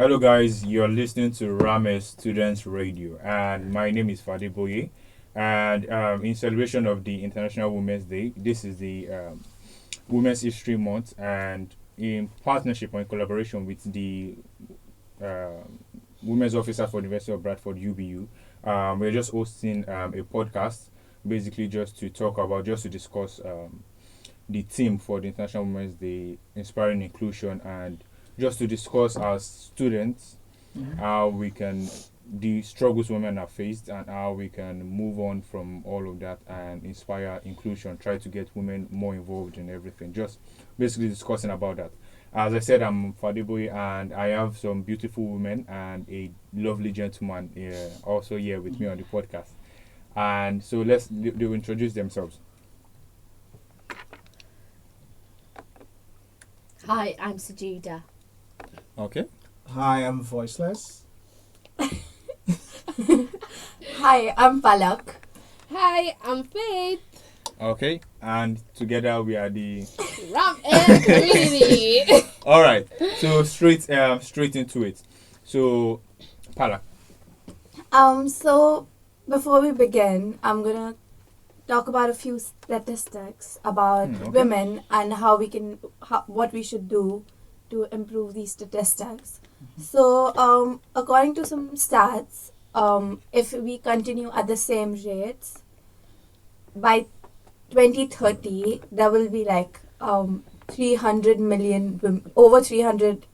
Hello, guys. You're listening to Rame's Students Radio, and my name is Fadeboye. And in celebration of the International Women's Day, this is the Women's History Month, and in partnership or in collaboration with the uh, Women's Officer for the University of Bradford (UBU), we're just hosting a podcast, basically just to discuss the theme for the International Women's Day, inspiring inclusion, and just to discuss as students how we can the struggles women have faced and how we can move on from all of that and inspire inclusion, try to get women more involved in everything. Just basically discussing about that. As I said, I'm Fadeboye and I have some beautiful women and a lovely gentleman also here with me on the podcast. And so they'll introduce themselves. Hi, I'm Sajida. Okay. Hi, I'm Voiceless. Hi, I'm Palak. Hi, I'm Faith. Okay. And together we are the Ram and Community. all right. So straight into it. So Palak. So before we begin, I'm gonna talk about a few statistics about okay. women and what we should do to improve these statistics. So, according to some stats, if we continue at the same rates, by 2030, there will be like 300 million, over 300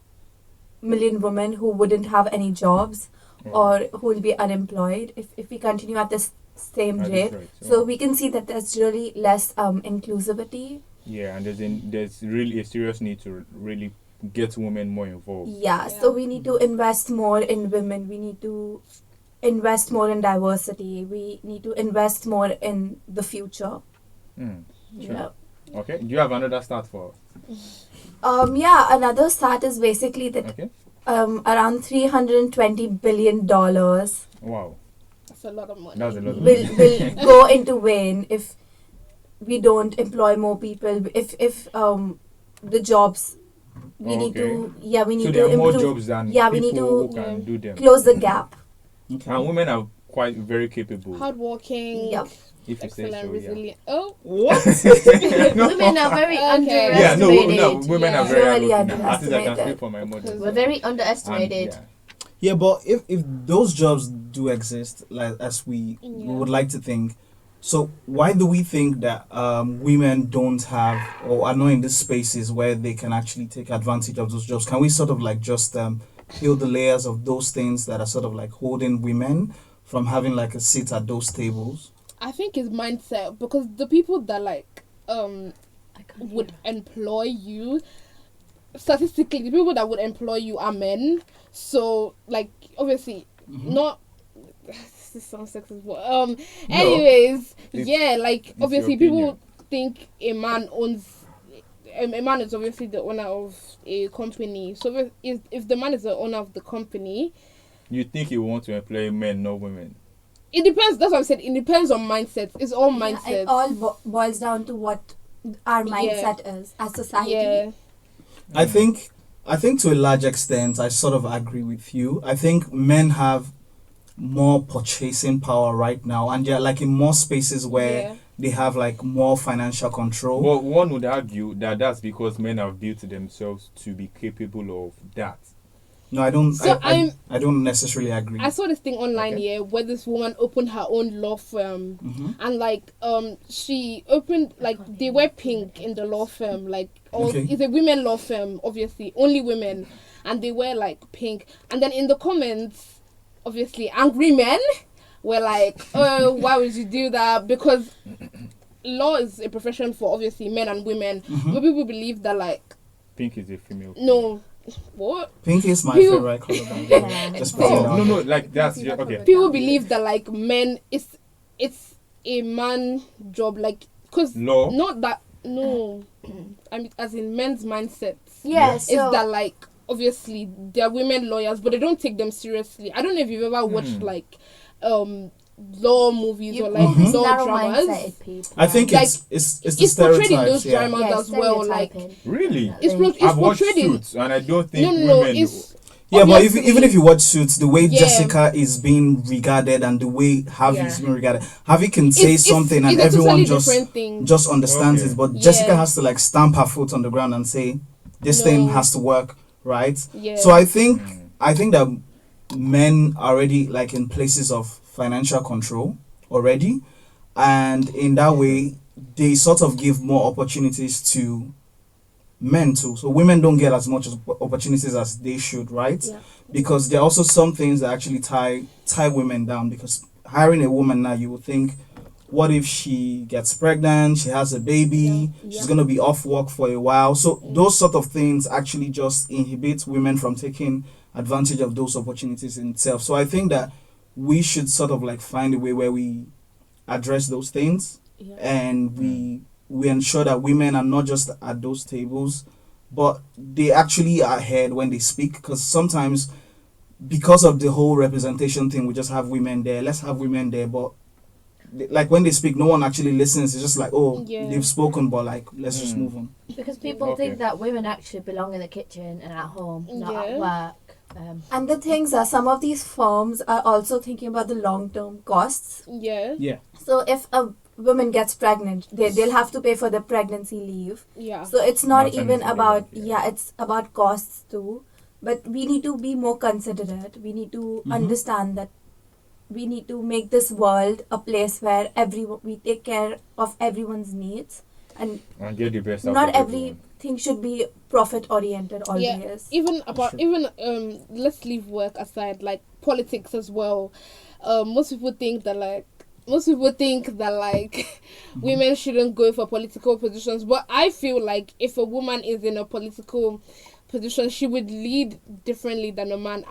million women who wouldn't have any jobs or who will be unemployed if we continue at this same rate. Right. So we can see that there's really less inclusivity. Yeah, and there's really a serious need to really get women more involved. Yeah, so we need to invest more in women. We need to invest more in diversity. We need to invest more in the future. Sure. Yeah. Okay. Do you have another stat for us? Another stat is basically that Okay. around $320 billion Wow. That's a lot of money. That's a lot of will go into vain if we don't employ more people. If the jobs we need to so there are more jobs than we people need to who can do them. close the gap. Okay. And women are quite very capable. Hardworking. Yep. If you say Excellent, so, yeah. resilient. Oh, What? Women are very Okay. Yeah, underestimated. women are Yeah. very Really hardworking. At least I can underestimated. speak for my mother. We're very underestimated. Yeah, but if those jobs do exist, like as we would like to think, so why do we think that women don't have or are not in these spaces where they can actually take advantage of those jobs? Can we sort of like just peel the layers of those things that are sort of like holding women from having like a seat at those tables? I think it's mindset, because the people that like would employ you, statistically, the people that would employ you are men. So like obviously not. This sounds sexist, but anyways, like It's obviously your people opinion. think a man owns. A man is obviously the owner of a company. So if the man is the owner of the company, You think you want to employ men, not women? it depends. That's what I said. It depends on mindset. It's all Yeah, mindset. it all boils down to what our mindset is as society. Yeah. I think to a large extent, I sort of agree with you. I think men have more purchasing power right now, and they're like in more spaces where they have like more financial control. Well, one would argue that that's because men have built themselves to be capable of that. No, I don't. So I don't necessarily agree. I saw this thing online Okay. where this woman opened her own law firm, and like she opened like they wear pink in the law firm, like it's a women law firm, obviously only women, and they wear like pink, and then in the comments, obviously angry men were like, oh, why would you do that? Because law is a profession for obviously men and women, but people believe that like Pink is a female. no. What? Pink is my People- favorite color. by the way. Yeah. Just putting it out No, there. like that's okay. People believe that like men it's a man job, like because Law. not that no I mean as in men's mindsets Yeah, is so that like obviously they're women lawyers but they don't take them seriously. I don't know if you've ever watched like law movies or like law dramas. mindset people. I think Like, it's the It's portrayed in those stereotypes. Yeah. dramas as well. Like Really? it's I've watched portrayed in Suits, and I don't think no women. it's Yeah, but obviously, even if you watch Suits, the way Yeah. Jessica is being regarded and the way Harvey is Yeah. being regarded, Harvey can say it's something and it's a everyone totally just different thing. understands Okay. it, but Yeah. Jessica has to like stamp her foot on the ground and say this thing No. has to work, right? Yeah. So I think that men are already like in places of financial control already, and in that way they sort of give more opportunities to men too. So women don't get as much opportunities as they should, right? Yeah. Because there are also some things that actually tie women down. Because hiring a woman now, you would think, what if she gets pregnant, she has a baby, Yeah. she's gonna be off work for a while. So those sort of things actually just inhibit women from taking advantage of those opportunities in itself. So I think that we should sort of like find a way where we address those things Yeah. and we ensure that women are not just at those tables, but they actually are heard when they speak. Because sometimes, because of the whole representation thing, we just have women there. Let's have women there, but like when they speak, no one actually listens. It's just like, oh, Yeah. they've spoken, but like let's just move on. Because people Okay. think that women actually belong in the kitchen and at home, not Yeah. at work. And the things are, some of these firms are also thinking about the long-term costs. Yeah. Yeah. So if a woman gets pregnant, they'll have to pay for the pregnancy leave. Yeah. So it's not Maternity even leave, about, yeah. it's about costs too. But we need to be more considerate. We need to understand that we need to make this world a place where we take care of everyone's needs, and get the best out not of everyone. everything should be profit oriented always. Yeah, let's leave work aside, like politics as well. Most people think that women shouldn't go for political positions, but I feel like if a woman is in a political position, she would lead differently than a man.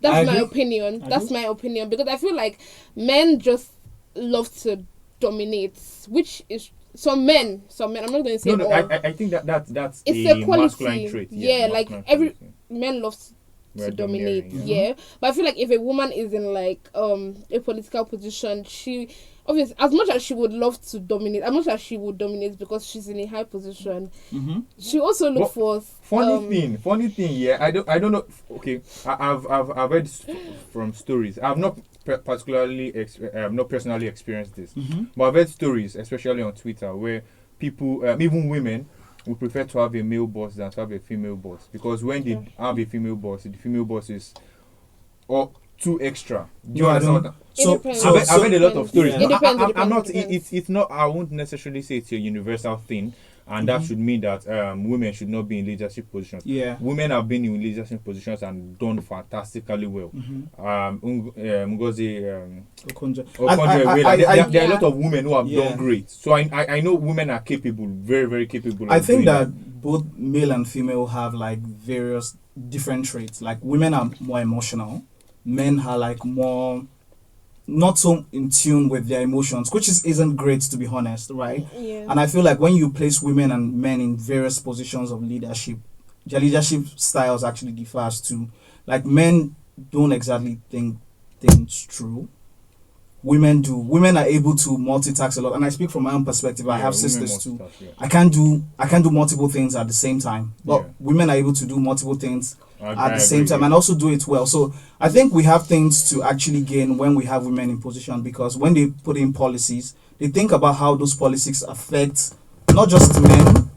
That's my opinion. That's my opinion, because I feel like men just love to dominate, which is some men. I'm not going to say No, all. I think that's It's a a quality. masculine trait. Yeah, like masculine every quality. men love We're to dominate. domineering, Yeah. But I feel like if a woman is in like a political position, she obviously, as much as she would love to dominate, as much as she would dominate because she's in a high position, she also look for funny thing. Yeah, I don't know. Okay, I've heard from stories. I've not not personally experienced this, but I've heard stories, especially on Twitter, where people, even women, would prefer to have a male boss than to have a female boss, because when they have a female boss, the female boss is too extra. Do you understand? I've heard a lot of stories. Yeah. No, It depends, I'm not. it depends. It's not. I won't necessarily say it's a universal thing, and that should mean that women should not be in leadership positions. Yeah. Women have been in leadership positions and done fantastically well. Ngozi, Okonjo. there are a lot of women who have done great. So I know women are capable, very very capable. I of think doing that both male and female have like various different traits. Like women are more emotional, men are like more not so in tune with their emotions, which isn't great, to be honest, right? Yeah. And I feel like when you place women and men in various positions of leadership, their leadership styles actually differs too. Like men don't exactly think things through. Women do. Women are able to multitask a lot, and I speak from my own perspective. I have women sisters too. multitask, yeah. I can't do multiple things at the same time, but women are able to do multiple things at the same time and also do it well. So I think we have things to actually gain when we have women in position, because when they put in policies, they think about how those policies affect not just men,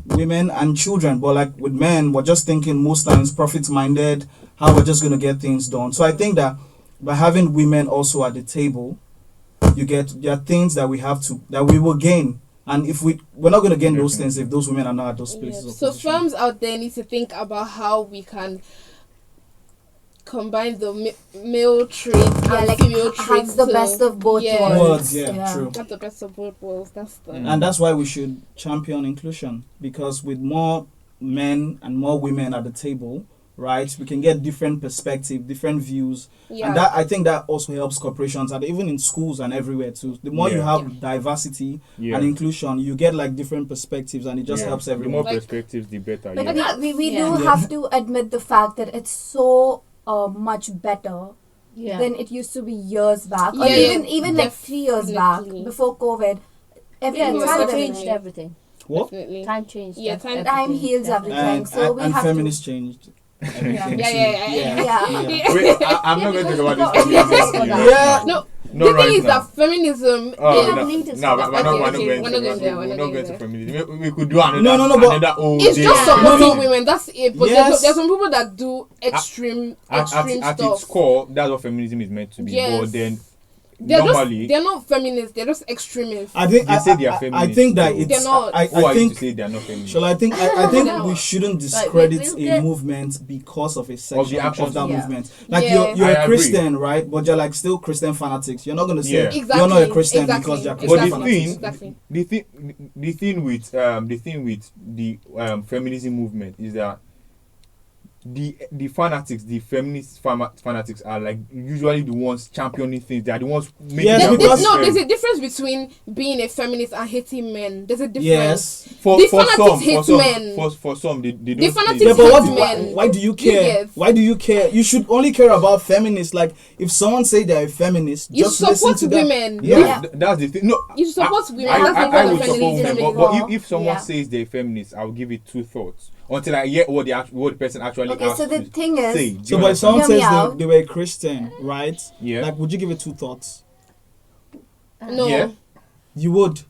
women and children, but like with men, we're just thinking most times profit minded, how we're just going to get things done. So I think that by having women also at the table, there are things that we will gain. And if we're not going to gain those things if those women are not at those places. Yeah. Of So position. firms out there need to think about how we can combine the male traits and like female traits. have the best of both Worlds, worlds. true. Have the best of both worlds. That's the And that's why we should champion inclusion, because with more men and more women at the table, right, we can get different perspective, different views, Yeah. and that I think that also helps corporations, and even in schools and everywhere too. The more you have diversity and inclusion, you get like different perspectives, and it just helps The everyone. more perspectives, the better. But Yeah. we do have to admit the fact that it's so much better than it used to be years back, or Yeah, even like 3 years back definitely. before COVID. Everything was Time so changed different. everything. What? Definitely. Time changed. Yeah, everything. Time heals everything. So we and have feminists changed everything. Yeah. Wait, I'm not going to talk about this. because Yeah. No, Not the thing right is now. that feminism Oh, Yeah, no, we need to no, stop. we're not Okay, going we're not going there, we're we're not not going going to there. feminism. We could do another. No, but- another whole it's day just on supporting feminism. women. That's it. But Yes. there's some people that do extreme At stuff. its core, that's what feminism is meant to be. Yes. But then They're not feminists. They're just extremists. I think They say they are I feminists, think that so- it's They're not. I who are you to think say they are not feminists? I think No. we shouldn't discredit we'll a get- movement because of a section of, actions. that Yeah. movement. Like Yeah. you're I a agree. Christian, right? But you're like still Christian fanatics. You're not gonna say Yeah. Exactly. you're not a Christian exactly. because you're But Christian the fanatics. thing, Exactly. the thing with the feminism movement is that the fanatics, the feminist fanatics are like usually the ones championing things. They are the ones making Yes, their because- voice There's heard. a difference between being a feminist and hating men. There's a difference. Yes. For the some, fanatics hate men. for some, they don't. The fanatics Yeah, they- but hate men. why do you You care? get- Why do you care? You should only care about feminists. Like if someone say they're a feminist, You just listen support to them. women. Yeah. That's the thing. No, You support women. I, That's I, not I what would support feminism women, is. but if someone Yeah. says they're feminist, I'll give it two thoughts until I hear what the person actually Okay, has so the to thing is- say. Do So, you but if someone Hear me says out. they were a Christian, right? Yeah. Like, would you give it two thoughts? No. Yeah. You would.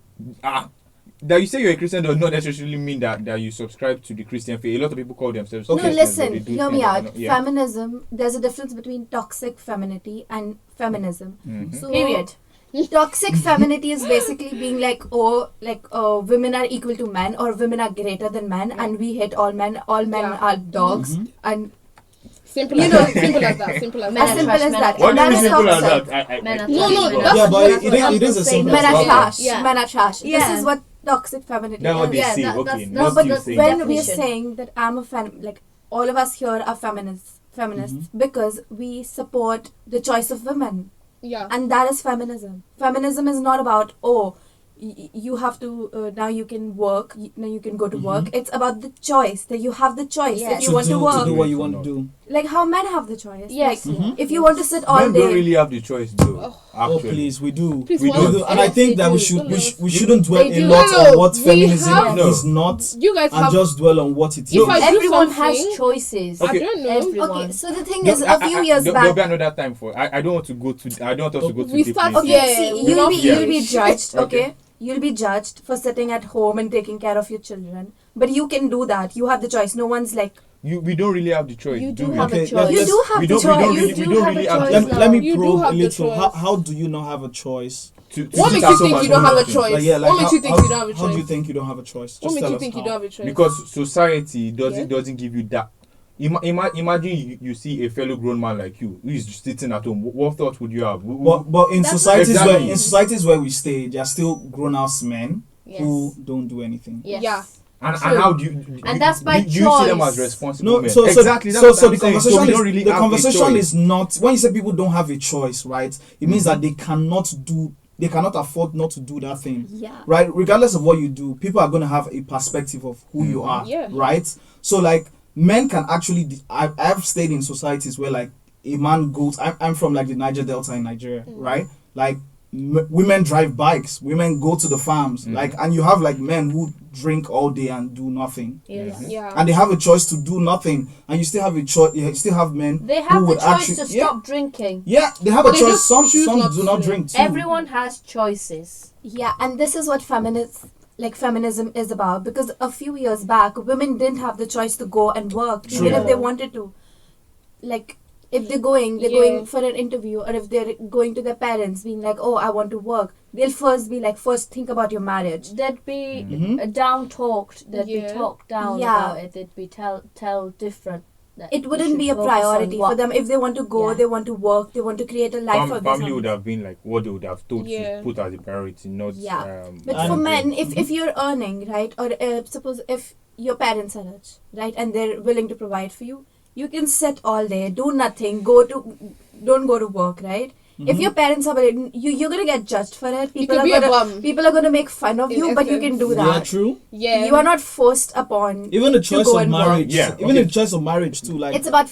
That you say you're a Christian does not necessarily mean that you subscribe to the Christian faith. A lot of people call themselves Okay. No, Christians, but listen, they do hear me things that are out. not- yeah. Feminism, there's a difference between toxic femininity and feminism. Mhm. So, Period. Toxic femininity is basically being like, women are equal to men or women are greater than men and we hate all men Yeah. are dogs Mhm. and Simple You as know- that. Simple as that. Simple as Men as are that. simple trash, as men that. are What do you That mean is simple as toxic. that? Men are No, trash, no, men are- that's- Yeah, but that's it is a simple. Men are Okay. trash. Yeah. Men are trash. Yeah. This is what toxic femininity That's what is. they Yeah, say. that- Okay, that's- No, not but you the- saying. when we're Definition. saying that I'm a like all of us here are feminists because we support the choice of women, Yeah. and that is feminism. Feminism is not about you have to now you can work, now you can go to work. It's about the choice that you have the choice Yes. if you want to to work, do what you want to do. like how men have the choice. Yes. Like, if you want to sit all Men day. don't really have the choice, though. Oh Actually, please, we do. Please, We what? do. We do. And I Yes, think they that we do. should we, Yes. we shouldn't dwell They a do. lot No, on what we feminism have- is not, You guys and have. just dwell on what it is. If I do Everyone something- has choices. Okay. I don't know. Everyone. Okay, so the thing No, is, a few years there'll be back. another time for. I don't want to go to. I don't want us to go to We deep start- into Okay, it. Yeah, see, we're not you'll be finished. judged. Okay. Okay, you'll be judged for sitting at home and taking care of your children. But you can do that. You have the choice. No one's like We don't really have the choice. You do we? have a Okay, choice. you do have we the don't- we choice. don't You really- do we don't have really a have choice the- now. let me You do probe a have the little. choice. How do you not have a choice? to What sit makes at you home think and you don't do have a nothing. choice? Like, yeah, like What makes you think you don't have a how do you choice? think you don't have a choice? What Just makes tell you us think you how. don't have a choice? Because society Yeah. doesn't give you that. Imagine you see a fellow grown man like you who is just sitting at home. What thought would you have? But in That's societies Exactly. where we stay, there are still grown-ass men Yes. who don't do anything. Yes. Yeah. and True. how do you? And that's by do you see them choice. as responsible No, men? so Exactly. That's so, what so I'm the saying. conversation we is don't really the have a conversation choice. is not when you say people don't have a choice, right? It means that they cannot afford not to do that thing. Yeah. Right, regardless of what you do, people are going to have a perspective of who you are. Yeah. Right, so like men can actually I've stayed in societies where like a man goes. I'm from like the Niger Delta in Nigeria, right? Like women drive bikes, women go to the farms, like, and you have like men who drink all day and do nothing, Yes. Yeah. and they have a choice to do nothing, and you still have a choice. You still have men They who have the would choice actually to stop drinking. yeah, they have a They choice. just Some choose not do to. not drink too. Everyone has choices. Yeah, and this is what feminism is about, because a few years back women didn't have the choice to go and work even True. if they wanted to. Like if they're going for an interview, or if they're going to their parents being like, oh, I want to work, they'll first think about your marriage. They'd be Mhm. down talked. They'd Yeah. be talked down Yeah. about it. They'd be tell different. that It you wouldn't should be a focus on priority for what- them. If they want to go, Yeah. they want to work, they want to create a life for Family themselves. would have been like what they would have told Yeah. to put as a priority, not. Yeah. But And- for men, if you're earning, right, or suppose if your parents are rich, right, and they're willing to provide for you, you can sit all day, do nothing, don't go to work, right? If your parents are willing, you're gonna get judged for it. You could be a bum. People are gonna make fun of In you, but you essence. can do Yeah, that. true. Yeah. You are not forced upon. Even the choice go of and work. marriage, Yeah, even okay. the choice of marriage too. Like It's about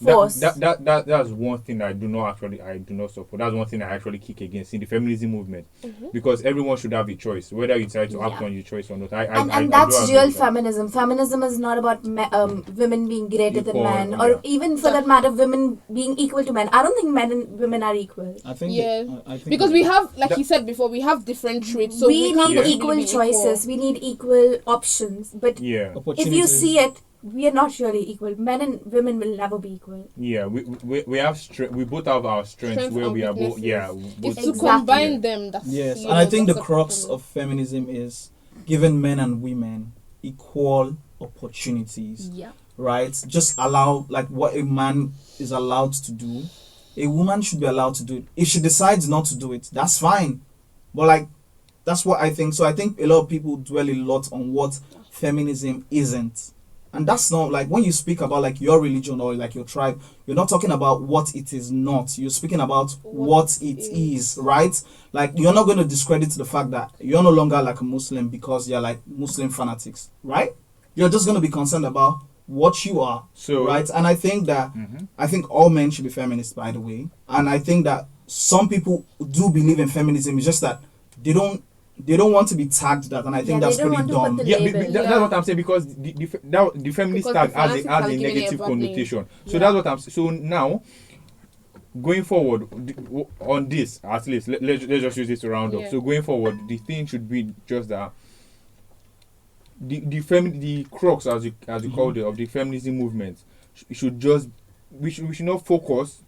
force. That's one thing I do not support. That's one thing I actually kick against in the feminism movement, because everyone should have a choice whether you decide to act on your choice or not. And that's real feminism. Feminism is not about women being greater than men, or even for that matter, women being equal to men. I don't think men and women are equal. I think I think because we have, like he said before, we have different traits, so we can't need really equal be choices. We need equal options. But if you see it, we are not really equal. Men and women will never be equal. Yeah, we have we both have our strengths where we are both. Yeah, it's to combine them. That's and I think the crux of feminism is giving men and women equal opportunities. Yeah. Right? Just allow, like, what a man is allowed to do, a woman should be allowed to do it. If she decides not to do it, that's fine. But like, that's what I think. So I think a lot of people dwell a lot on what feminism isn't. And that's not, like, when you speak about like your religion or like your tribe, you're not talking about what it is not. You're speaking about what it is, right? Like, you're not going to discredit the fact that you're no longer like a Muslim because you're like Muslim fanatics, right? You're just going to be concerned about what you are, right? And I think that I think all men should be feminists, by the way. And I think that some people do believe in feminism. It's just that they don't want to be tagged that, and I think that's pretty dumb. That's what I'm saying, because the feminist tag has a negative connotation. So that's what I'm saying. So now, going forward on this, at least let's just use this to round up. So going forward, the thing should be just that the crux, as you called it, of the feminism movement should just we should not focus.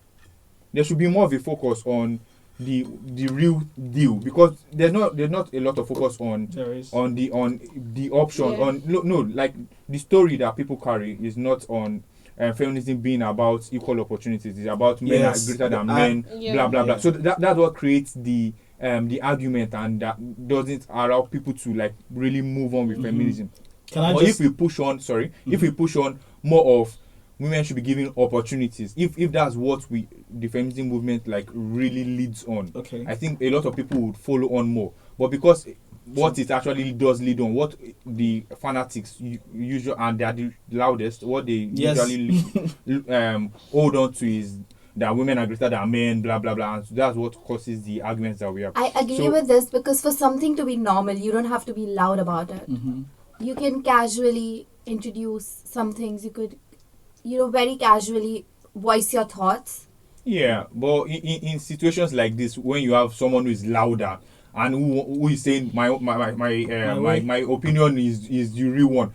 There should be more of a focus on the real deal, because there's not a lot of focus on the option like the story that people carry is not on feminism being about equal opportunities. It's about men are greater than men, blah blah blah. So that's what creates the argument, and that doesn't allow people to like really move on with feminism. If we push on more of women should be given opportunities, if that's what the feminism movement like really leads on, I think a lot of people would follow on more. But because what it actually does lead on, what the fanatics usually, and they are the loudest, what they usually hold on to is that women are greater than men, blah blah blah, and so that's what causes the arguments that we have. I agree with this, because for something to be normal, you don't have to be loud about it. You can casually introduce some things. You could very casually voice your thoughts. Yeah, but in situations like this, when you have someone who is louder and who is saying my opinion is the real one,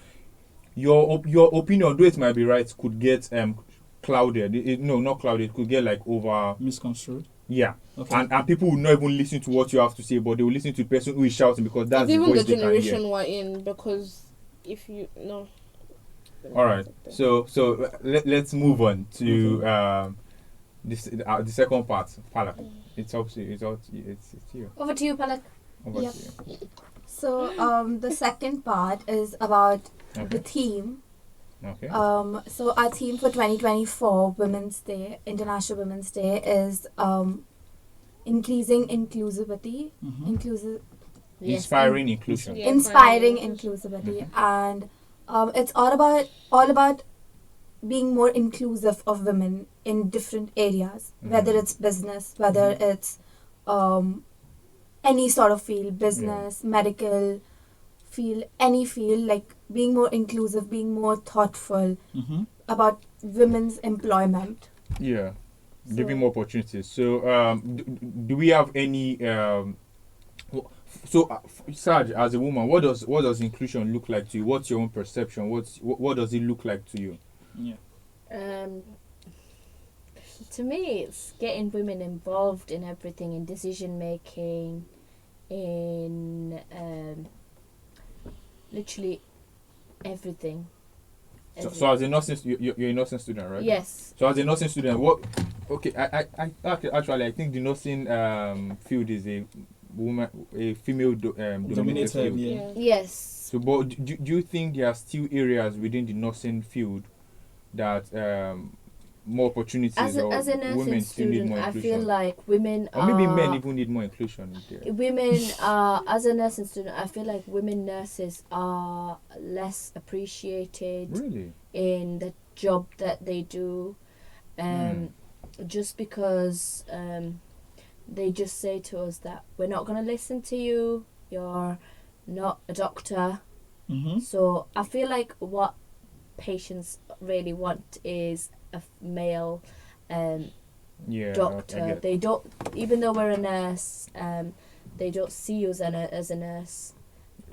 your opinion, though it might be right, could get clouded. Not clouded. It could get like over misconstrued. Yeah, and people will not even listen to what you have to say, but they will listen to the person who is shouting, because that's even the voice the generation we're in. Because if you know. All right, so let's move on to the second part. Palak, it's up to you. It's you. Over to you, Palak. Over to you. So the second part is about the theme. Okay. So our theme for 2024 Women's Day, International Women's Day, is increasing inclusivity, inspiring inclusion. Inspiring inclusivity, and it's all about being more inclusive of women in different areas, whether it's business, whether it's any sort of field, business, medical field, any field, like being more inclusive, being more thoughtful about women's employment. Yeah, giving more opportunities. So, do we have any? So, Sarge, as a woman, what does inclusion look like to you? What's your own perception? What does it look like to you? Yeah. To me, it's getting women involved in everything, in decision making, in literally everything. So as a nursing, you're a nursing student, right? Yes. So as a nursing student, what? Okay, I think the nursing field is a female dominated field. Yeah. Yes. So, but do you think there are still areas within the nursing field that more opportunities, as a women nursing still need student, more I inclusion? feel like women or maybe men even need more inclusion there. Women, as a nursing student, I feel like women nurses are less appreciated Really? in the job that they do. just because they just say to us that we're not going to listen to you, you're not a doctor. So I feel like what patients really want is a male doctor. They don't, even though we're a nurse, they don't see you as a nurse,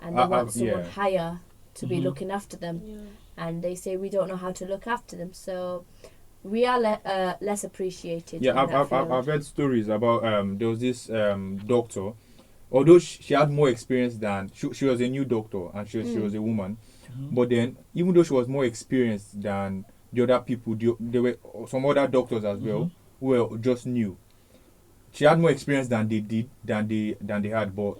and they want someone higher to be looking after them. And they say we don't know how to look after them, so we are less appreciated. I've heard stories about there was this doctor, although she had more experience than she was a new doctor, and she was a woman, but then even though she was more experienced than the other people, there were some other doctors as well who were just new. She had more experience than they had, but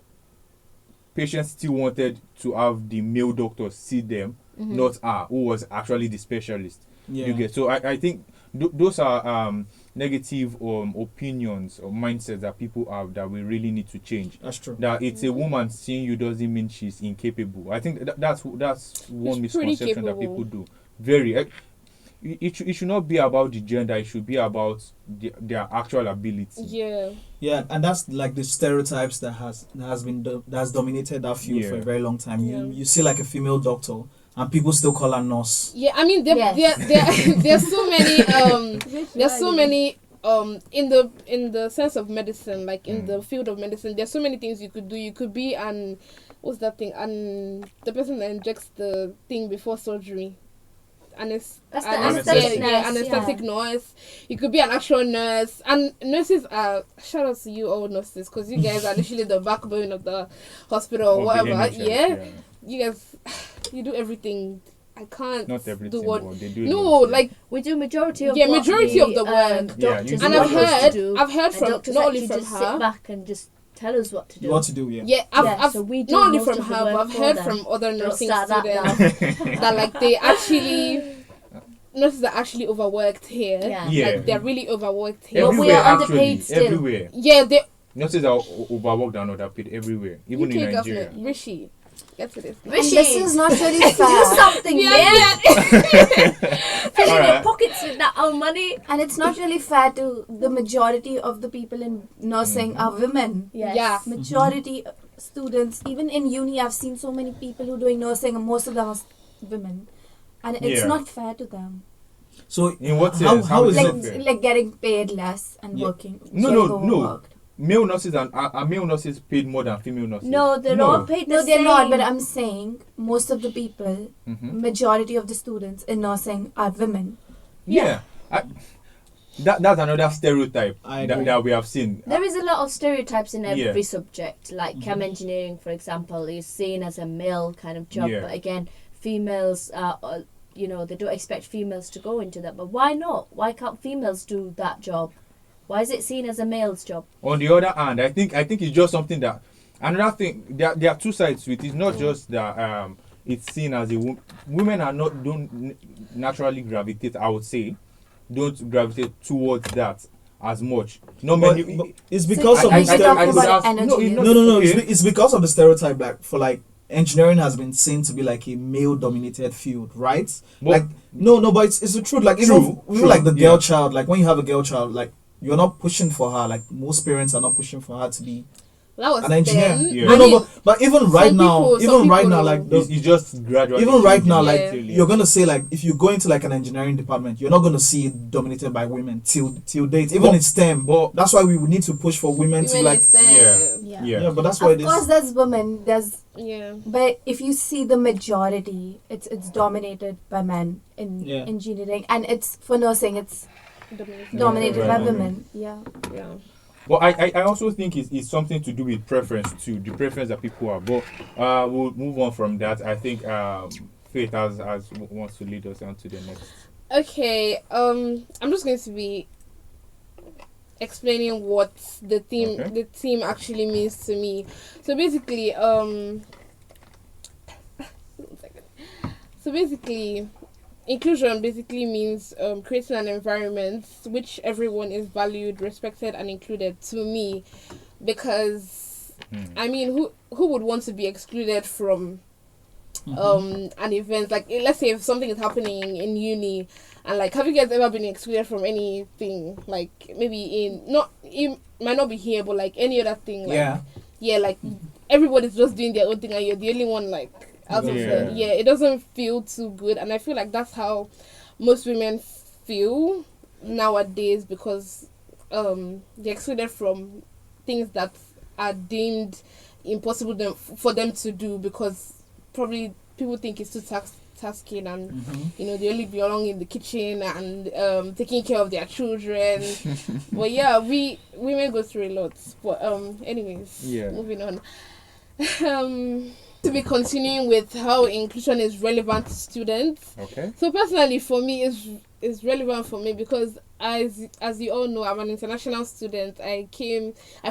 patients still wanted to have the male doctors see them, not her, who was actually the specialist. You get, so I think those are negative opinions or mindsets that people have that we really need to change. That's true. That it's a woman seeing you doesn't mean she's incapable. I think that's one misconception that people do. Very. It should not be about the gender. It should be about their actual ability. Yeah, and that's like the stereotypes that has dominated that field for a very long time. You see like a female doctor, and people still call her nurse. Yeah, I mean there's so many there's so many in the sense of medicine, like in the field of medicine, there's so many things you could do. You could be what's that thing? And the person that injects the thing before surgery. Anesthetic nurse. You could be an actual nurse, and nurses are, shout out to you all nurses, because you guys are literally the backbone of the hospital or whatever. NHS, you guys, you do everything. I can't not everything, do what they do. No, like we do majority of of the work. Doctors and I've heard from not only from her. Sit back and just tell us what to do. So we do not only from her, but I've heard from other nursing students that like they actually nurses are actually overworked here. Like they're really overworked here. But we are underpaid still. Everywhere. Nurses are overworked and underpaid everywhere, even in Nigeria. Rishi, get to this. Rishi, this is not really fair. Do something, man. Filling your pockets with that own money. And it's not really fair to the majority of the people in nursing are women. Majority students, even in uni, I've seen so many people who are doing nursing, and most of them are women. And it's not fair to them. So in what sense? How is it like getting paid less and working? No. Male nurses are male nurses paid more than female nurses? No, they're all paid the same. No, they're not. But I'm saying most of the people, majority of the students in nursing are women. That's another stereotype that we have seen. There is a lot of stereotypes in every subject. Like chem engineering, for example, is seen as a male kind of job. But again, females are, they don't expect females to go into that. But why not? Why can't females do that job? Why is it seen as a male's job? On the other hand, I think it's just something that, another thing, there are two sides to it. It's not just that it's seen as a women don't naturally gravitate, I would say, don't gravitate towards that as much. No, it's because of it's because of the stereotype. Like for like engineering has been seen to be like a male-dominated field, right? But but it's the truth. Like even like the girl child, like when you have a girl child, like you're not pushing for her. Like most parents are not pushing for her to be an engineer. But even right now, like it's just gradually. Even right now, like you're gonna say like if you go into like an engineering department, you're not gonna see it dominated by women till date. Even in STEM, but that's why we would need to push for women to like but that's why of course there's women. But if you see the majority, it's dominated by men in engineering, and it's for nursing. It's dominated by women. But I also think it's something to do with preference too, the preference that people have. But we'll move on from that. I think Faith wants to lead us on to the next. Okay, I'm just going to be explaining what the theme actually means to me. So basically, inclusion basically means creating an environment which everyone is valued, respected, and included. To me, because I mean, who would want to be excluded from an event? Like, let's say if something is happening in uni And like, have you guys ever been excluded from anything? Like maybe it might not be here, but like any other thing. Like, like everybody's just doing their own thing, and you're the only one like out of it. Yeah, it doesn't feel too good, and I feel like that's how most women feel nowadays, because they're excluded from things that are deemed impossible for them to do, because probably people think it's too tasking, and they only belong in the kitchen and taking care of their children. But yeah, women go through a lot. But anyways, moving on. To be continuing with how inclusion is relevant to students. Okay. So personally, for me, it's relevant for me because as you all know, I'm an international student. I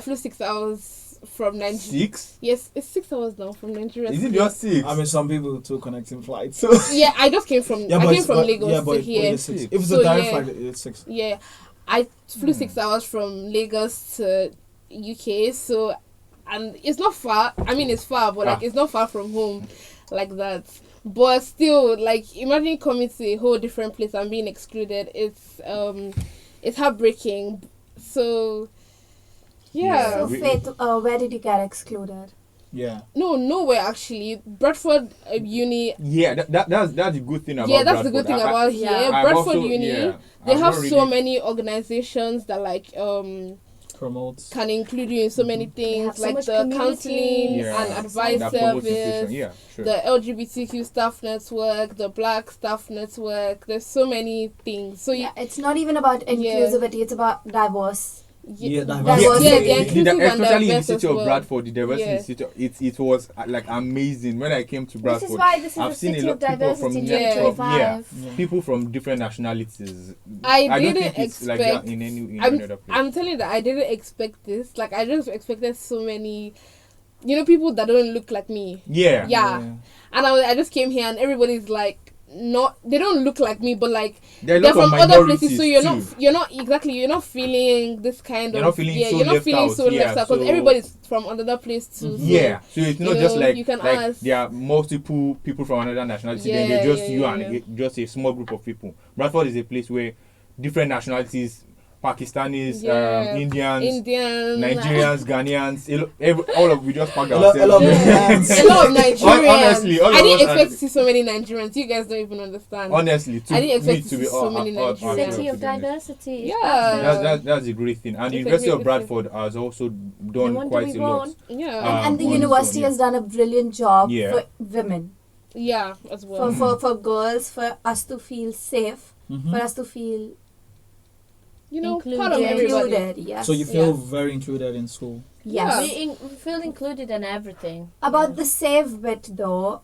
flew 6 hours from Nigeria. 6? Yes, it's 6 hours now from Nigeria. Is it just 6? I mean, some people took connecting flights. So yeah, I just came from Lagos to here. If it's a direct flight, it's 6. Yeah, I flew 6 hours from Lagos to UK. So, and it's not far. I mean, it's far, but like it's not far from home, like that. But still, like, imagine coming to a whole different place and being excluded. It's heartbreaking. So. Yeah. So Faith, where did you get excluded? Yeah. No, nowhere actually. Bradford Uni. Yeah, that's the good thing about. Yeah, that's Bradford. the good thing about here. Bradford Uni. They have so many organizations that like promotes, can include you in so many things, like the counseling and advice service, the LGBTQ staff network, the Black staff network. There's so many things. So it's not even about inclusivity; it's about diverse. Especially in the city of Bradford, the diversity in the city, it was like amazing when I came to Bradford. This is why this is I've a seen city a of lot of people diversity. from people from different nationalities. I don't didn't think it's expect like that in any other place. I'm telling you that I didn't expect this. Like, I just expected so many, people that don't look like me. Yeah. And I just came here and everybody's like, they don't look like me, but like they're from other places, so you're not feeling this kind you're of you're not feeling so left out because everybody's from another place too. So it's not just like you can ask. There are multiple people from another nationality, then they're just you and just a small group of people. Bradford is a place where different nationalities, Pakistanis, Indians, Nigerians, Ghanaians, all of we just packed ourselves. A lot of Nigerians. Honestly, I didn't expect to see so many Nigerians. You guys don't even understand. Honestly, I didn't expect to see so many Nigerians. City of diversity. Yeah, that's a great thing. And the University of Bradford has also done quite a lot. Yeah, and the university has done a brilliant job for women. Yeah, as well. For girls, for us to feel safe, for us to feel part of everybody. Yes. So you feel very included in school. Yes. We feel included in everything. About the safe bit though,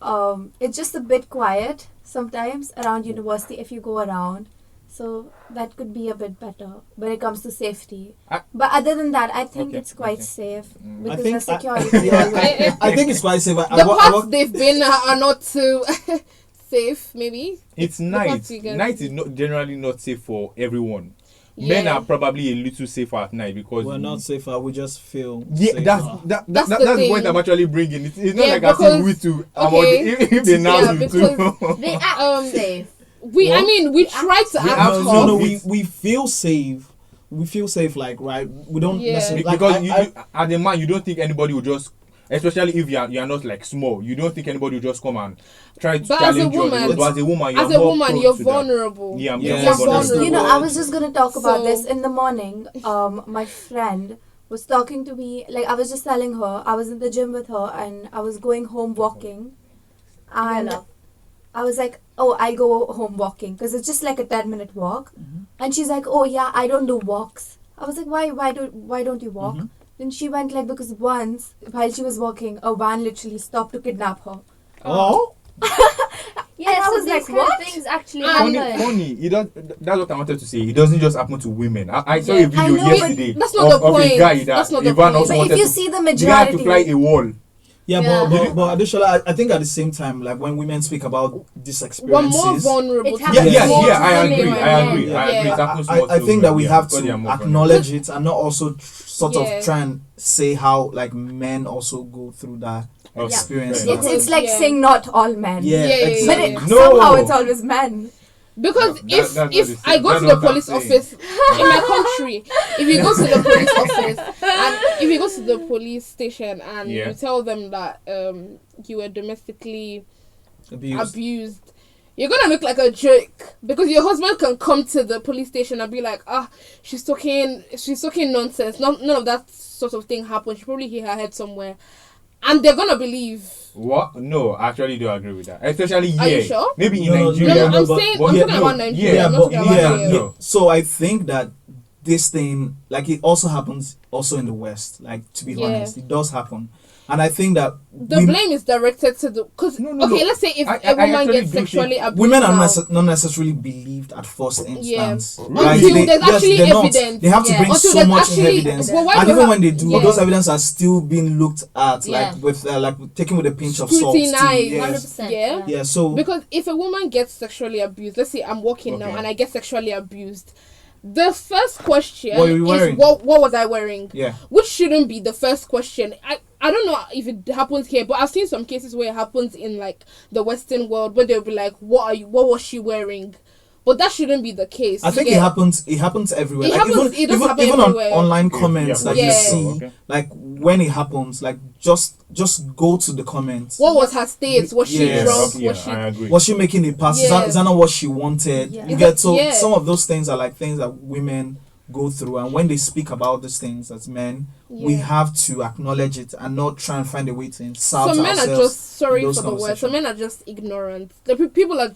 it's just a bit quiet sometimes around university if you go around. So that could be a bit better when it comes to safety. But other than that, I think it's quite safe because there's security. I think it's quite safe. The parts they've been are not too safe, maybe. It's night. Night is generally not safe for everyone. Men are probably a little safer at night because we're not safer. We just feel. Yeah, safer. that's the point I'm actually bringing. It's not like I think we too. If they now you too. They act safe. We try to act. No, we feel safe. We feel safe, like, right? We don't necessarily because as a man, you don't think anybody will just. Especially if you are not like small, you don't think anybody will just come and try to challenge you. But as a woman, you're vulnerable. Yeah, you're vulnerable. I was just gonna talk about this in the morning. My friend was talking to me. Like, I was just telling her I was in the gym with her and I was going home walking, and I was like, "Oh, I'll go home walking because it's just like a 10-minute walk." And she's like, "Oh yeah, I don't do walks." I was like, "Why don't you walk?" Then she went like, because once while she was walking, a van literally stopped to kidnap her. Oh. Yeah, I was like, what? Things actually happen. Funny. That's what I wanted to say. It doesn't just happen to women. I saw a video yesterday that's not the point. Of a guy that Ivan also wanted if you see the majority, the guy had to climb a wall. But additionally, I think at the same time, like when women speak about these experiences, we're more vulnerable. I agree. I think that we have to acknowledge it and not also sort of try and say how like men also go through that experience. It's like saying not all men. Exactly. But somehow it's always men. Because No, that's if not I go that's to the not what I'm police saying. office in my country, if you go to the police office and if you go to the police station and Yeah. you tell them that you were domestically abused, you're gonna look like a jerk because your husband can come to the police station and be like, she's talking nonsense. None of that sort of thing happened. She probably hit her head somewhere, and they're gonna believe. What? No, I actually don't agree with that. Especially here. Are you sure? Maybe in No, Nigeria. I'm but- saying but I'm yeah, talking no, about Nigeria. yeah, I'm not but talking about yeah, here. no. So I think that this thing, like, it also happens also in the West. Like, to be Yeah. honest, it does happen, and I think that The blame is directed to the No, let's say if I a woman actually gets do think sexually abused women are now, not necessarily believed at first instance. Really? Until there's actually they're not. evidence. They have to Yeah. bring Until so there's much actually- evidence, Well, why and do even you when they do, yeah. those evidence are still being looked at, Yeah. like with taken with a pinch of salt. Too. Scrutinized. Yes. 100%. Yeah. Yeah. So Because if a woman gets sexually abused, let's say I'm walking now Okay. and I get sexually abused, the first question What were you wearing? is what was I wearing? yeah. Which shouldn't be the first question. I don't know if it happens here, but I've seen some cases where it happens in like the Western world where they'll be like, what was she wearing? But that shouldn't be the case. I think Yeah. it happens. It happens everywhere. It like happens- it does happen even on everywhere. online Yeah, comments, yeah, like yeah. you see, Okay. like when it happens, like just go to the comments. What was her state? Was she Yes. drunk? Okay, yeah, Was she? I agree. Was she making a pass? Yeah. Is that not what she wanted? Yeah. You get so Yeah. some of those things are like things that women go through, and when they speak about these things as men, we Yeah. have to acknowledge it and not try and find a way to insult Some men are ourselves. just sorry those for the word. conversations. Some men are just ignorant.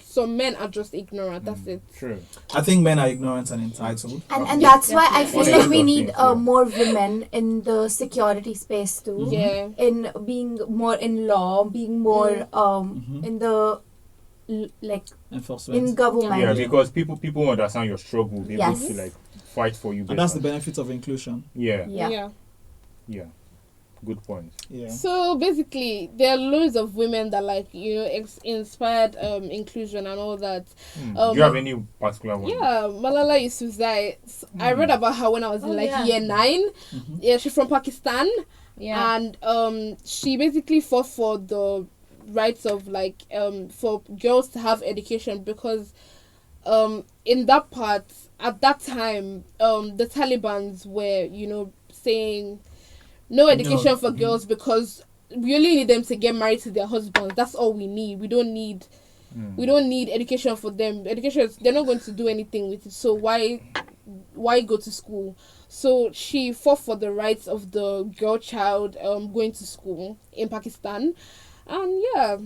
Some men are just ignorant. That's it. True. I think men are ignorant and entitled. And that's why I feel Definitely. like we need Yeah. more women in the security space too. Yeah. In being more in law, being more in the like Enforcement. in government. Yeah, because people understand your struggle. Be able Yes. to like fight for you. And that's the better. benefit of inclusion. Yeah. Yeah. Good point. Yeah. So basically, there are loads of women that inspired inclusion and all that. Do you have any particular one? Yeah, Malala Yousafzai. I read about her when I was in year 9. Mhm. Yeah, she's from Pakistan, Yeah. and she basically fought for the rights of for girls to have education because in that part at that time the Talibans were saying no education for girls because we only need them to get married to their husbands. That's all we need. We don't need education for them. Education, they're not going to do anything with it. So why go to school? So she fought for the rights of the girl child going to school in Pakistan, and yeah.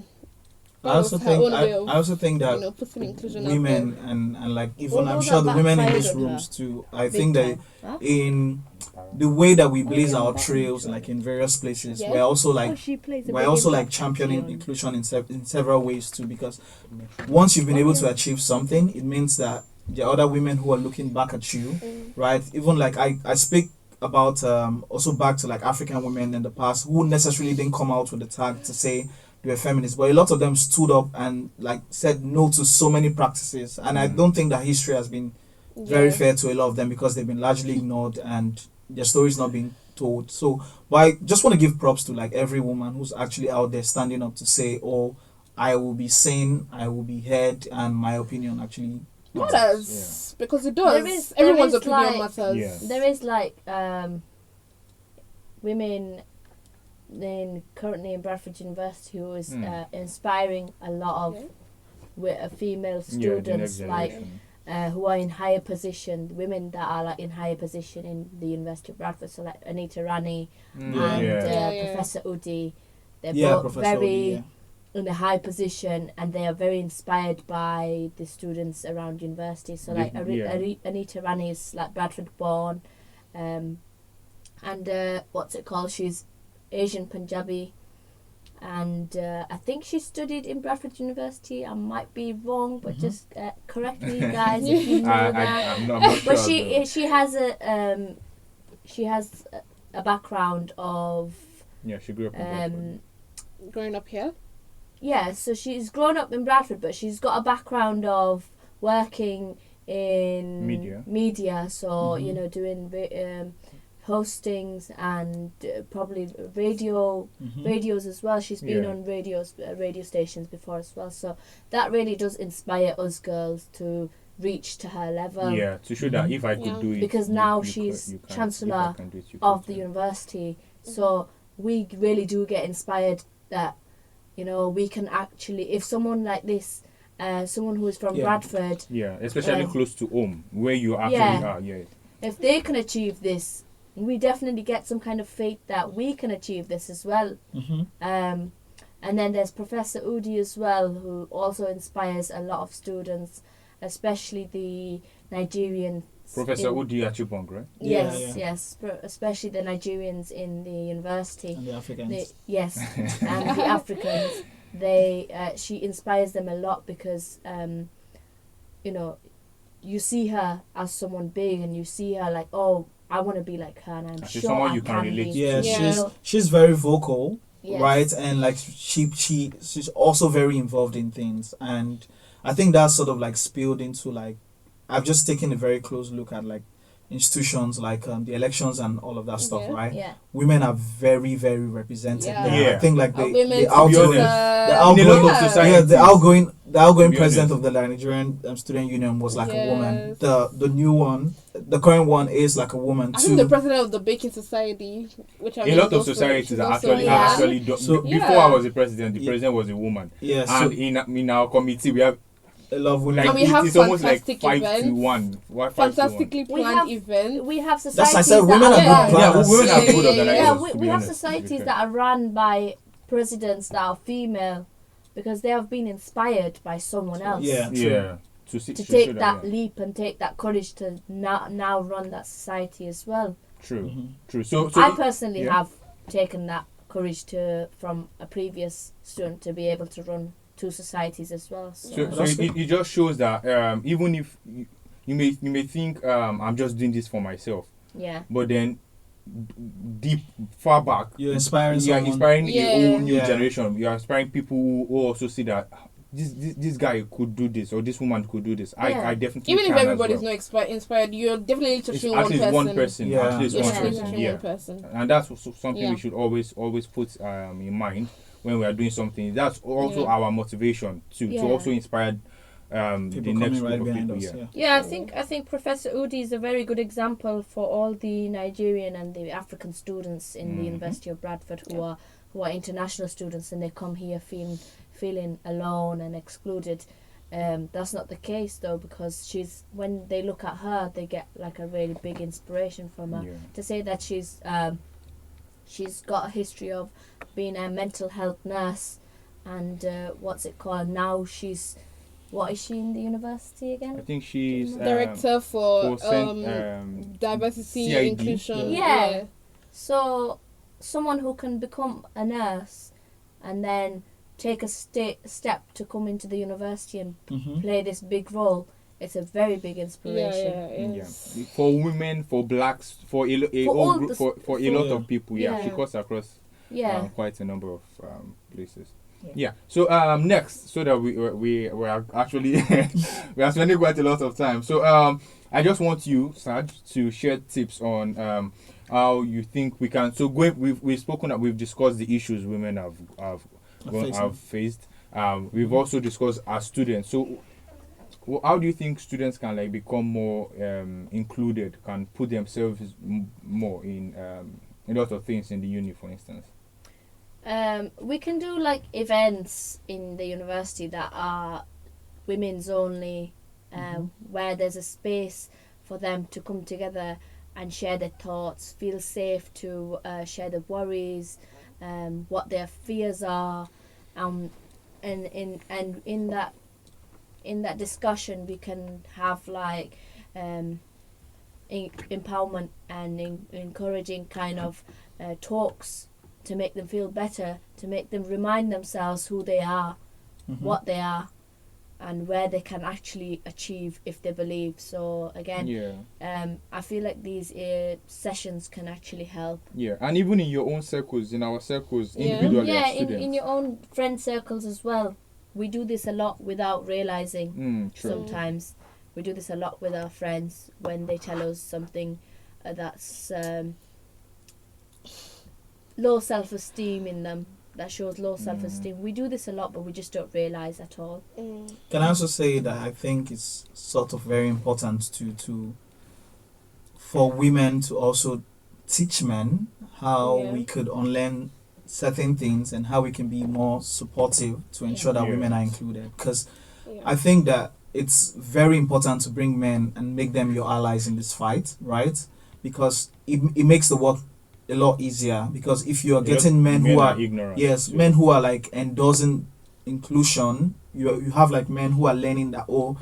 I also think that putting inclusion out women there. and like even Although I'm sure that the women in backfired these on her. rooms too. I Big think that time. Huh? in the way that we blaze our trails, like in various places, Yeah. we're also like she plays a we're big also like impact championing on- inclusion in several ways too. Because once you've been able to achieve something, it means that there are other women who are looking back at you, right? Even like I speak about also back to like African women in the past who necessarily didn't come out with the tag to say they were feminists, but a lot of them stood up and like said no to so many practices, and I don't think that history has been very fair to a lot of them because they've been largely ignored and their stories not being told. So, but I just want to give props to like every woman who's actually out there standing up to say, "Oh, I will be seen, I will be heard, and my opinion actually matters because it does. There Everyone's is opinion like- matters. Yeah. There is like women currently in Bradford University who is inspiring a lot of female Yeah, the students next like generation. who are in higher position, women that are like in higher position in the University of Bradford, so like Anita Rani and Yeah. Professor Udi. They're Yeah, both Professor very Odi, yeah. in a high position and they are very inspired by the students around university. So like Anita Rani is like Bradford born, and what's it called? She's Asian Punjabi, and I think she studied in Bradford University. I might be wrong, but just correct me, guys, if you know that. I'm not sure. But she has a background of she grew up in Bradford. Growing up here. yeah. So she's grown up in Bradford, but she's got a background of working in Media. So doing postings and probably radios as well. She's been on radio stations before as well. So that really does inspire us girls to reach to her level. Yeah, to show that if I could do it. Because now she's chancellor of the university. So we really do get inspired that, you know, we can actually, if someone like this, someone who is from Bradford. Yeah, especially close to home, where you actually are. Yeah. If they can achieve this, we definitely get some kind of faith that we can achieve this as well. And then there's Professor Udi as well, who also inspires a lot of students, especially the Nigerian. Professor Udi Achibong, right? Yes, especially the Nigerians in the university. And the Africans. And the Africans. She inspires them a lot because, you know, you see her as someone big and you see her like, oh, I want to be like her, and I'm she's sure someone I you can relate to. Yeah, she's very vocal, right? And like she's also very involved in things, and I think that's sort of like spilled into like, I've just taken a very close look at like institutions like the elections and all of that stuff, right? Yeah. Women are very, very represented. Yeah. I think like the outgoing president of the Nigerian Student Union was like a woman. The new one, the current one is like a woman I too. think the president of the Baking Society, which a lot of societies are actually so before I was the president was a woman. Yeah. And in our committee we have a lot of women. And we have it's almost like fantastic 5 to 1. Fantastically planned events. We have societies That's I said women are good planners. Women are good organizers. We have societies that are run by presidents that are female because they have been inspired by someone else. To take that leap and take that courage to now run that society as well. True. So I personally have taken that courage from a previous student to be able to run 2 societies as well. So it just shows that even if you may think I'm just doing this for myself. Yeah. But then deep far back, you're inspiring a whole new Yeah. generation. You're inspiring people who also see that this guy could do this or this woman could do this. I definitely even if can everybody's as not inspired, you're definitely touching at least one person. Yeah. At least one person. touching one person. And that's something we should always put in mind when we are doing something. That's also our motivation to also inspire the next group of people. I think Professor Udi is a very good example for all the Nigerian and the African students in the University of Bradford who are international students and they come here feeling alone and excluded. That's not the case though, because when they look at her, they get like a really big inspiration from her. To say that she's got a history of being a mental health nurse and now what is she in the university again? I think she's director for diversity CID. inclusion. Yeah. So someone who can become a nurse and then take a step to come into the university and play this big role, it's a very big inspiration. For women, for blacks, for a lot of people. She cuts across quite a number of places. So next, so that we are actually we are spending quite a lot of time. So I just want you, Sad, to share tips on how you think we can. So we've discussed the issues women have faced. We've also discussed as students. So how do you think students can become more included, can put themselves more in a lot of things in the uni, for instance? We can do events in the university that are women's only, where there's a space for them to come together and share their thoughts, feel safe to share their worries, what their fears are, and in that discussion we can have empowerment and encouraging kind of talks to make them feel better, to make them remind themselves who they are, what they are, and where they can actually achieve if they believe. So again, I feel like these sessions can actually help. And even in your own circles, in our circles, individually as students. in your own friend circles as well. We do this a lot without realizing. Sometimes we do this a lot with our friends when they tell us something that's low self-esteem in them. That shows low self-esteem. We do this a lot, but we just don't realize at all. Can I also say that I think it's sort of very important to for women to also teach men how we could unlearn certain things and how we can be more supportive to ensure that women are included. Because I think that it's very important to bring men and make them your allies in this fight, right? Because it makes the work a lot easier. Because if you are getting men who are ignorant, men who are like endorsing inclusion, you have like men who are learning that, oh,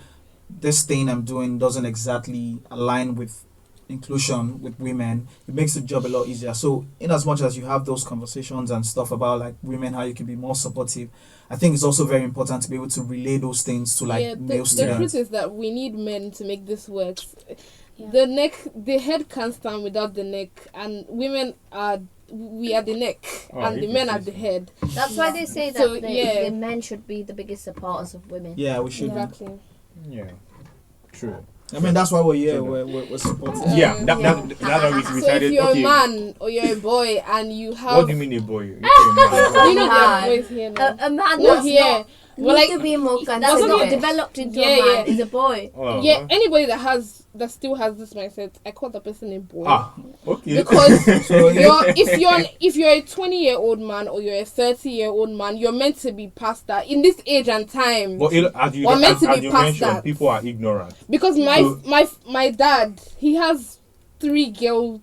this thing I'm doing doesn't exactly align with inclusion with women. It makes the job a lot easier. So in as much as you have those conversations and stuff about like women, how you can be more supportive, I think it's also very important to be able to relay those things to like male students. The truth is that we need men to make this work. The head can't stand without the neck, and women we are the neck, and the men are the head. That's why they say that the men should be the biggest supporters of women. Yeah, we should. Exactly. Yeah, true. I mean, that's why we're here. We're supporting. That's why we decided. So if you're a man or you're a boy and you have... What do you mean a boy? You say you know there are boys here now. A man Not here. Well, like, to be more that's not developed into a man is a boy. Anybody that still has this mindset, I call the person a boy. Okay. Because if you're a 20-year-old man or you're a 30-year-old man, you're meant to be past that in this age and time. But as you mentioned, people are ignorant. Because my dad, he has three girl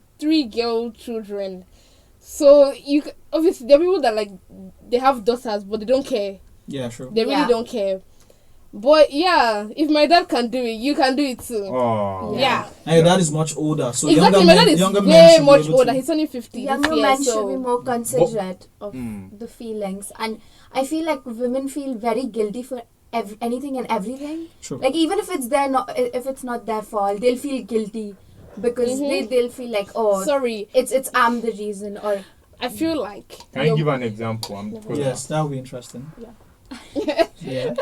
children. So obviously there are people that like they have daughters but they don't care. Yeah, sure. They really don't care. But if my dad can do it, you can do it too. Oh. Yeah. And your dad is much older, so exactly. My dad is way much older. He's only 50. Younger men should be more considerate of the feelings, and I feel like women feel very guilty for anything and everything. Sure. Like even if it's not their fault, they'll feel guilty because they'll feel like, oh, sorry, it's I'm the reason, or I feel like. Can you give an example? Yes, that would be interesting. Yeah.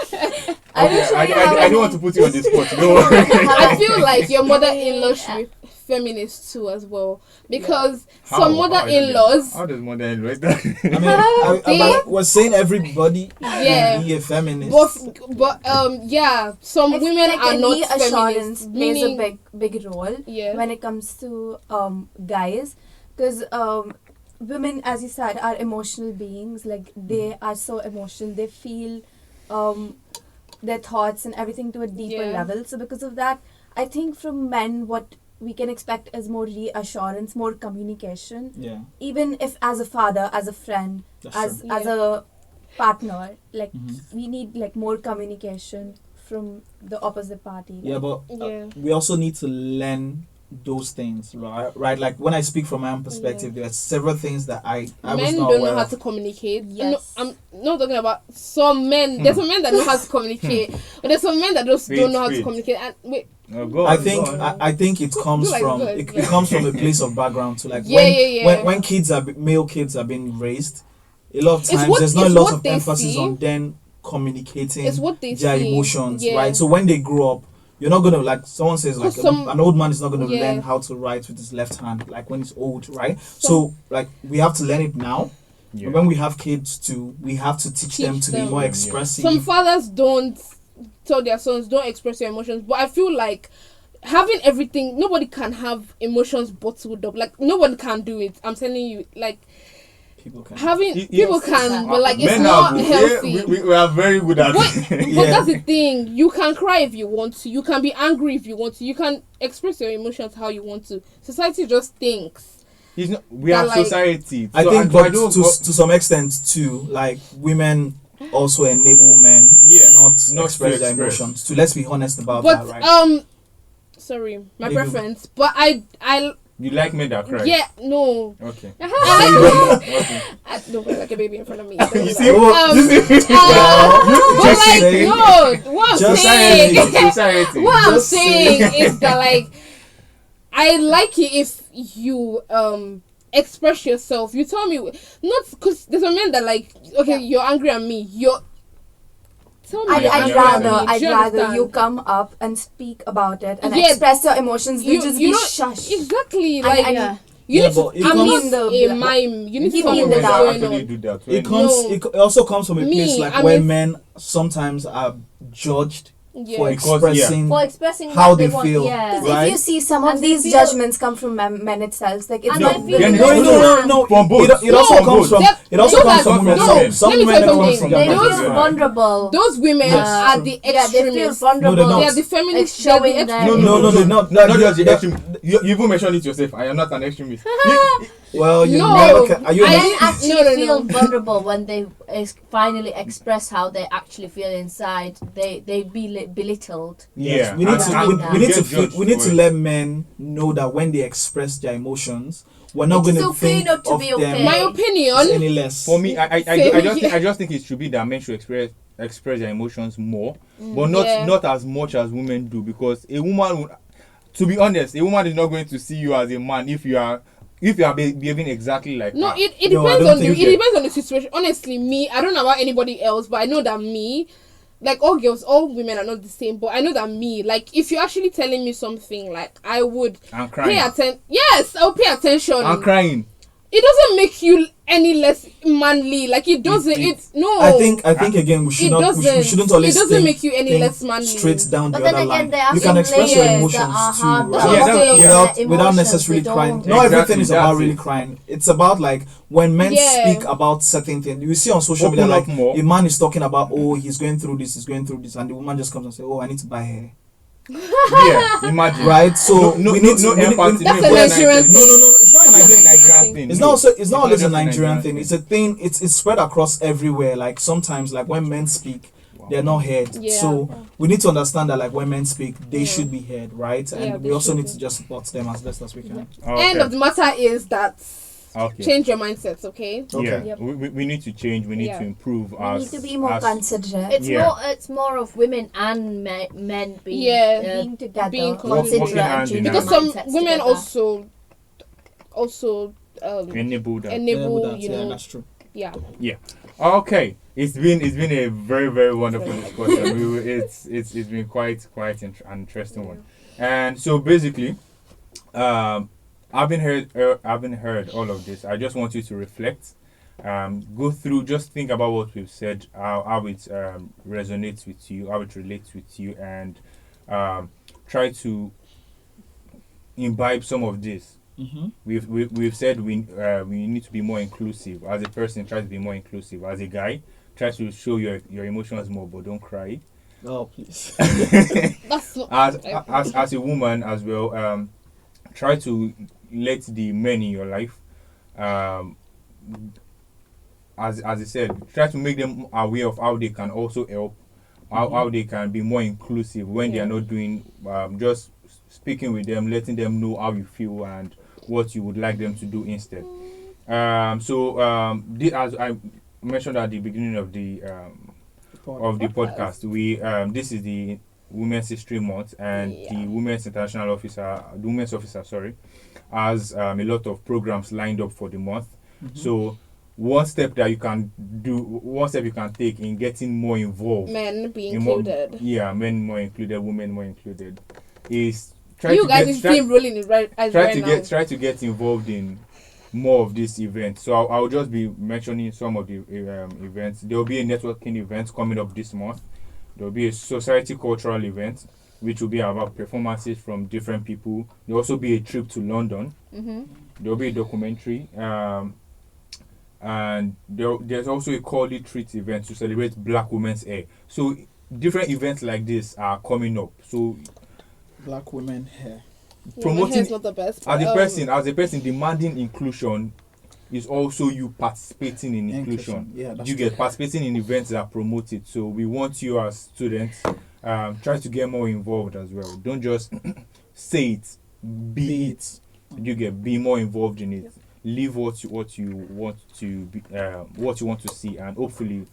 I don't want to put you on the spot. No. I feel like your mother-in-law should be feminist too as well, because some mother-in-laws. How does mother-in-law? I mean, we're saying everybody can be a feminist. But some women are not feminist. Plays a big role when it comes to guys, because women, as you said, are emotional beings. Like they are so emotional. They feel their thoughts and everything to a deeper level. So because of that, I think from men, what we can expect is more reassurance, more communication. Yeah. Even if as a father, as a friend, as a partner, like we need like more communication from the opposite party. Yeah, but we also need to learn those things, right? Like when I speak from my own perspective, there are several things that I men was not don't aware know how of. to communicate. Yes. No, I'm not talking about some men. There's some men that know how to communicate, but there's some men that just don't know how to communicate. And wait, I think it comes from it comes from a place of background to like when male kids are being raised, a lot of times there's not a lot of emphasis on them communicating their emotions, right? So when they grow up, you're not gonna, like someone says, like an old man is not gonna learn how to write with his left hand like when he's old, right? So like we have to learn it now. Yeah. And when we have kids too, we have to teach them to be more expressive. Some fathers don't tell their sons don't express your emotions, but I feel like having everything, nobody can have emotions bottled up. Like no one can do it. I'm telling you, like. People can. People can, but like it's not healthy. We are very good at it. But that's the thing. You can cry if you want to. You can be angry if you want to. You can express your emotions how you want to. Society just thinks. We are society. I think, but to some extent too, like women also enable men not express their emotions. So let's be honest about that, right? Sorry, my preference, but I. You like men that cry? Yeah, no. Okay. I don't look like a baby in front of me. You see? What I'm saying is that like I like it if you express yourself. You tell me, not because there's a man that like you're angry at me. I'd rather you come up and speak about it and express your emotions. You just be shushed. Exactly. You need to but it I'm comes- not a mime. You need to Give tell me me the what's doubt. going actually on. do that. It comes. No. It also comes from a Me, place like I'm where a- men sometimes are judged for Yeah. Because, expressing For expressing how what they want, feel. yeah. Because Right. if you see some of And they these feel- judgments come from men itself, like it's And not I feel Then like No, it's no, yeah. no, no. From both. It also From comes both. from. That- It also those comes are- from women. no, Some let me women tell it you comes something. from They their feel Yeah. parents. vulnerable. Those women Yes. are the Yeah, they feel extremists. vulnerable. No, they're They not. are the feminists. Like They are the showing their- extremists. No, they're not. Not just the That- extreme. You even mentioned it yourself. I am not an extremist. Well, you No, never can. Are you? I Men didn't- actually no. feel vulnerable when they finally express how they actually feel inside. They be belittled. Yes, Yeah, we need to. and- We need to. get judged We need for to it. let men know that when they express their emotions, we're not It going is to okay think not to of be them okay. My as opinion. any less. For me, I Same. just think it should be that men should express their emotions more, but not Yeah. not as much as women do. Because a woman, to be honest, a woman is not going to see you as a man if you are behaving exactly like No, her. it No, I depends don't on the think it it- depends on the situation. Honestly, me, I don't know about anybody else, but I know that me, like all girls, all women are not the same. But I know that me, like if you're actually telling me something, like I would I'm pay crying. attention. Yes, I'll pay attention. I'm crying. It doesn't make you any less manly. Like it doesn't. It- It's no. I think again we should It not. doesn't. We shouldn't always It doesn't think- make you any think less manly. straight down But the then other again, line. there are You some can express your layers emotions that are too, hard. right? Yeah, that's- without Emotions, necessarily they crying. don't- Not Exactly, everything is about that's really it. crying. It's about like when men Yeah. speak about certain things. You see on social Open media, up like more. a man is talking about, oh, he's going through this, and the woman just comes and says, oh, I need to buy hair. Yeah, imagine. Right? So No we need to. we need- empathy. That's no a emotion. Nigerian No, no, no. It's not. It's not a Nigerian thing. It's no. not also, it's not always a just Nigerian thing. It's a thing. It's spread across everywhere. Like sometimes, like when men speak, they're not heard. Yeah. So we need to understand that, like when men speak, they Yeah. should be heard, right? And Yeah, we they also should need be. to just support them as best as we can. Okay. End of the matter is that Okay. change your mindsets. Okay. Okay. Yeah, Yep. we need to change. We need Yeah. to improve. We as, need to be more as- considerate. It's more of women and men being Yeah. Being together. Being considerate Working hand and in doing Because their hand. some mindsets women together. also enable that. enable that, you yeah, know that's true. yeah. Okay, it's been a very wonderful discussion. It's been quite an interesting one. And so basically, having heard all of this, I just want you to reflect, go through, just think about what we've said, how it resonates with you, how it relates with you, and try to imbibe some of this. Mm-hmm. We've said we need to be more inclusive. As a person, try to be more inclusive. As a guy, try to show your emotions more, but don't cry. Oh, please. That's not As a woman as well, try to let the men in your life, as I said, try to make them aware of how they can also help, how they can be more inclusive when they Yeah. are not doing, just speaking with them, letting them know how you feel and what you would like them to do instead. As I mentioned at the beginning of the podcast, we this is the Women's History Month, and the Women's Officer, has a lot of programs lined up for the month. Mm-hmm. So one step you can take in getting more involved, men be in more- included. men more included, women more included, is You guys is team rolling it right now. try to get involved in more of these events. So I'll just be mentioning some of the events. There will be a networking event coming up this month. There will be a society cultural event, which will be about performances from different people. There will also be a trip to London. Mm-hmm. There will be a documentary. And there's also a Call It Treat event to celebrate Black Women's Hair. So different events like this are coming up. So Black women hair. promoting is not the best. as a person demanding inclusion is also you participating in inclusion. Yeah, that's You true. get participating in events that promote it. So we want you as students try to get more involved as well. Don't just say it, be it. You be more involved in it. Live what you want to be, what you want to see, and hopefully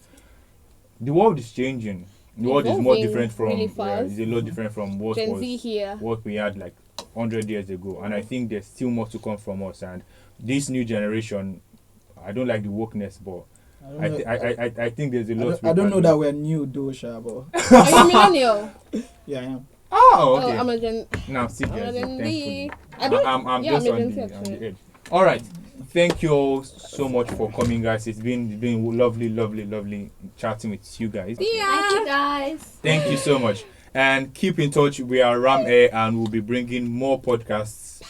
the world is changing. The world is more Evolving different from really fast. it's a lot different from what Gen was Z here. what we had like 100 years ago, and I think there's still more to come from us. And this new generation, I don't like the wokeness, but I think there's a lot. I don't know that we're new, though, Shabo. Are you a millennial? Yeah, I am. Oh, okay. Oh, I'm a Gen. Now, see, I'm a Gen Z, Gen Z. thankfully. I don't. I'm yeah, just I'm a on Gen Z the actually. edge. All right. Thank you all so much for coming, guys. It's been lovely chatting with you guys. Thank you, guys. Thank you so much. And keep in touch. We are Ram Air, and we'll be bringing more podcasts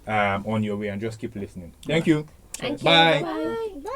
on your way. And just keep listening. Thank you. Thank you. Bye. Bye. Bye.